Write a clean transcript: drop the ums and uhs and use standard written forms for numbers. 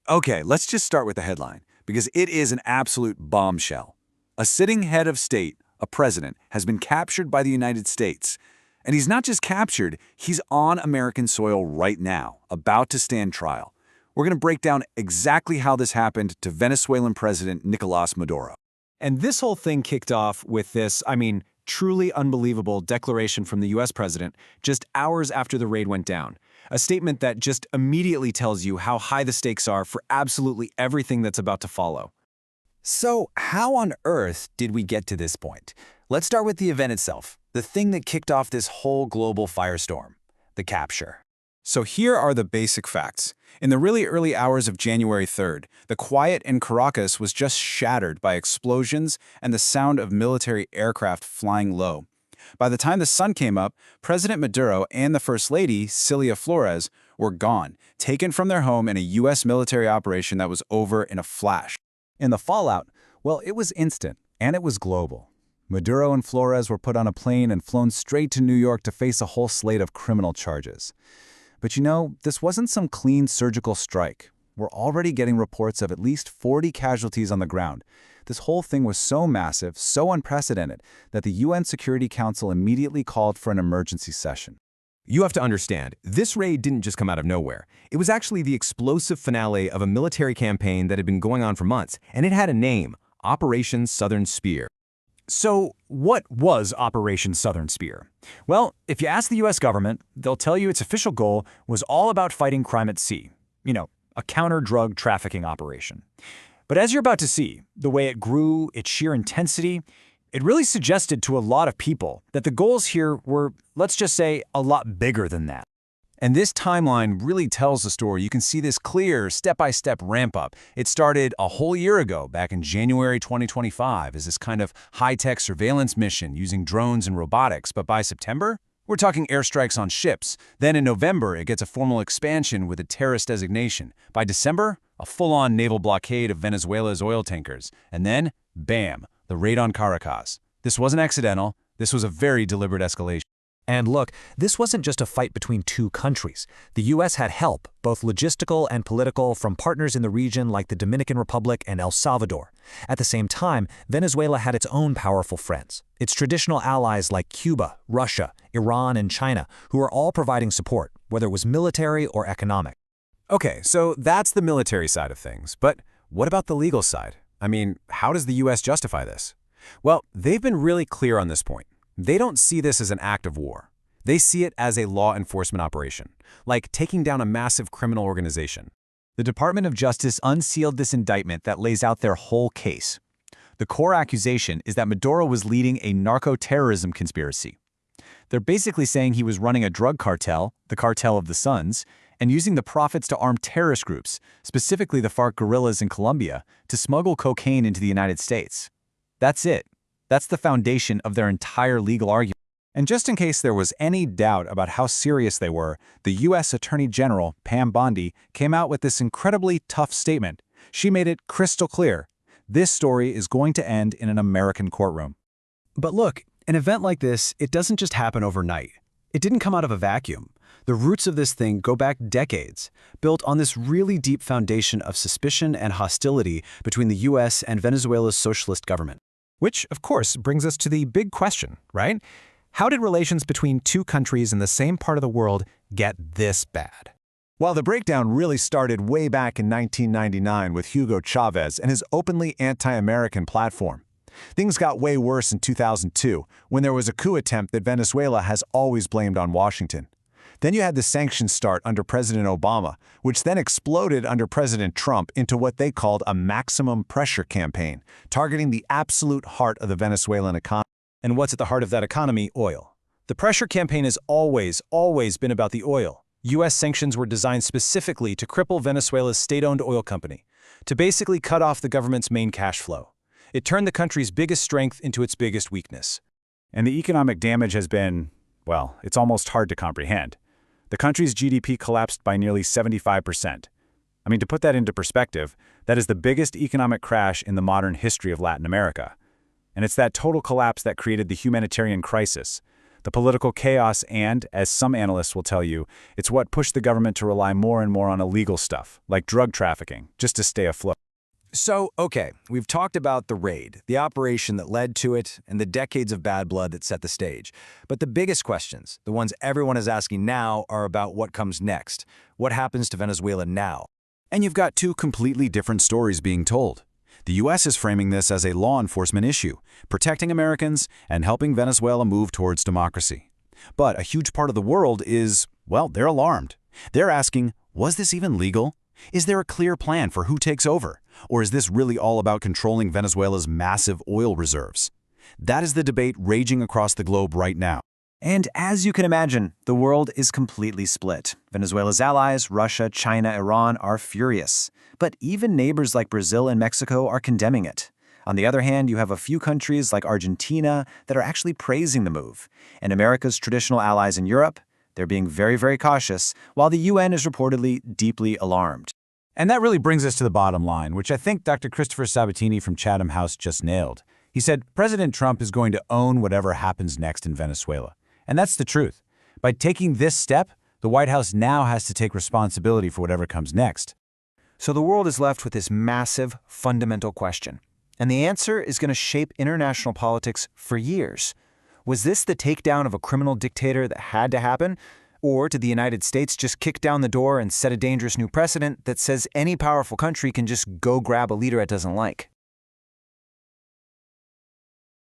Okay, let's just start with the headline, because it is an absolute bombshell. A sitting head of state, a president, has been captured by the United States. And he's not just captured, he's on American soil right now, about to stand trial. We're going to break down exactly how this happened to Venezuelan President Nicolás Maduro. And this whole thing kicked off with this, truly unbelievable declaration from the US president just hours after the raid went down. A statement that just immediately tells you how high the stakes are for absolutely everything that's about to follow. So, how on earth did we get to this point? Let's start with the event itself, the thing that kicked off this whole global firestorm, the capture. So here are the basic facts. In the really early hours of January 3rd, the quiet in Caracas was just shattered by explosions and the sound of military aircraft flying low. By the time the sun came up, President Maduro and the First Lady, Cilia Flores, were gone, taken from their home in a U.S. military operation that was over in a flash. And the fallout, well, it was instant, and it was global. Maduro and Flores were put on a plane and flown straight to New York to face a whole slate of criminal charges. But this wasn't some clean surgical strike. We're already getting reports of at least 40 casualties on the ground. This whole thing was so massive, so unprecedented, that the UN Security Council immediately called for an emergency session. You have to understand, this raid didn't just come out of nowhere. It was actually the explosive finale of a military campaign that had been going on for months, and it had a name, Operation Southern Spear. So, what was Operation Southern Spear? Well, if you ask the U.S. government, they'll tell you its official goal was all about fighting crime at sea. A counter-drug trafficking operation. But as you're about to see, the way it grew, its sheer intensity, it really suggested to a lot of people that the goals here were, let's just say, a lot bigger than that. And this timeline really tells the story. You can see this clear, step-by-step ramp-up. It started a whole year ago, back in January 2025, as this kind of high-tech surveillance mission using drones and robotics. But by September, we're talking airstrikes on ships. Then in November, it gets a formal expansion with a terrorist designation. By December, a full-on naval blockade of Venezuela's oil tankers. And then, bam, the raid on Caracas. This wasn't accidental. This was a very deliberate escalation. And look, this wasn't just a fight between two countries. The U.S. had help, both logistical and political, from partners in the region like the Dominican Republic and El Salvador. At the same time, Venezuela had its own powerful friends, its traditional allies like Cuba, Russia, Iran, and China, who were all providing support, whether it was military or economic. Okay, so that's the military side of things. But what about the legal side? How does the U.S. justify this? Well, they've been really clear on this point. They don't see this as an act of war. They see it as a law enforcement operation, like taking down a massive criminal organization. The Department of Justice unsealed this indictment that lays out their whole case. The core accusation is that Maduro was leading a narco-terrorism conspiracy. They're basically saying he was running a drug cartel, the Cartel of the Suns, and using the profits to arm terrorist groups, specifically the FARC guerrillas in Colombia, to smuggle cocaine into the United States. That's it. That's the foundation of their entire legal argument. And just in case there was any doubt about how serious they were, the U.S. Attorney General, Pam Bondi, came out with this incredibly tough statement. She made it crystal clear. This story is going to end in an American courtroom. But look, an event like this, it doesn't just happen overnight. It didn't come out of a vacuum. The roots of this thing go back decades, built on this really deep foundation of suspicion and hostility between the U.S. and Venezuela's socialist government. Which, of course, brings us to the big question, right? How did relations between two countries in the same part of the world get this bad? Well, the breakdown really started way back in 1999 with Hugo Chavez and his openly anti-American platform. Things got way worse in 2002, when there was a coup attempt that Venezuela has always blamed on Washington. Then you had the sanctions start under President Obama, which then exploded under President Trump into what they called a maximum pressure campaign, targeting the absolute heart of the Venezuelan economy. And what's at the heart of that economy? Oil. The pressure campaign has always been about the oil. U.S. sanctions were designed specifically to cripple Venezuela's state-owned oil company, to basically cut off the government's main cash flow. It turned the country's biggest strength into its biggest weakness. And the economic damage has been, well, it's almost hard to comprehend. The country's GDP collapsed by nearly 75%. To put that into perspective, that is the biggest economic crash in the modern history of Latin America. And it's that total collapse that created the humanitarian crisis. the political chaos and, as some analysts will tell you, it's what pushed the government to rely more and more on illegal stuff, like drug trafficking, just to stay afloat. So, okay, we've talked about the raid, the operation that led to it, and the decades of bad blood that set the stage. But the biggest questions, the ones everyone is asking now, are about what comes next. What happens to Venezuela now? And you've got two completely different stories being told. The U.S. is framing this as a law enforcement issue, protecting Americans and helping Venezuela move towards democracy. But a huge part of the world is, well, they're alarmed. They're asking, was this even legal? Is there a clear plan for who takes over? Or is this really all about controlling Venezuela's massive oil reserves? That is the debate raging across the globe right now. And as you can imagine, the world is completely split. Venezuela's allies, Russia, China, Iran, are furious. But even neighbors like Brazil and Mexico are condemning it. On the other hand, you have a few countries like Argentina that are actually praising the move. And America's traditional allies in Europe, they're being very, very cautious, while the UN is reportedly deeply alarmed. And that really brings us to the bottom line, which I think Dr. Christopher Sabatini from Chatham House just nailed. He said, President Trump is going to own whatever happens next in Venezuela. And that's the truth. By taking this step, the White House now has to take responsibility for whatever comes next. So the world is left with this massive, fundamental question. And the answer is going to shape international politics for years. Was this the takedown of a criminal dictator that had to happen? Or did the United States just kick down the door and set a dangerous new precedent that says any powerful country can just go grab a leader it doesn't like?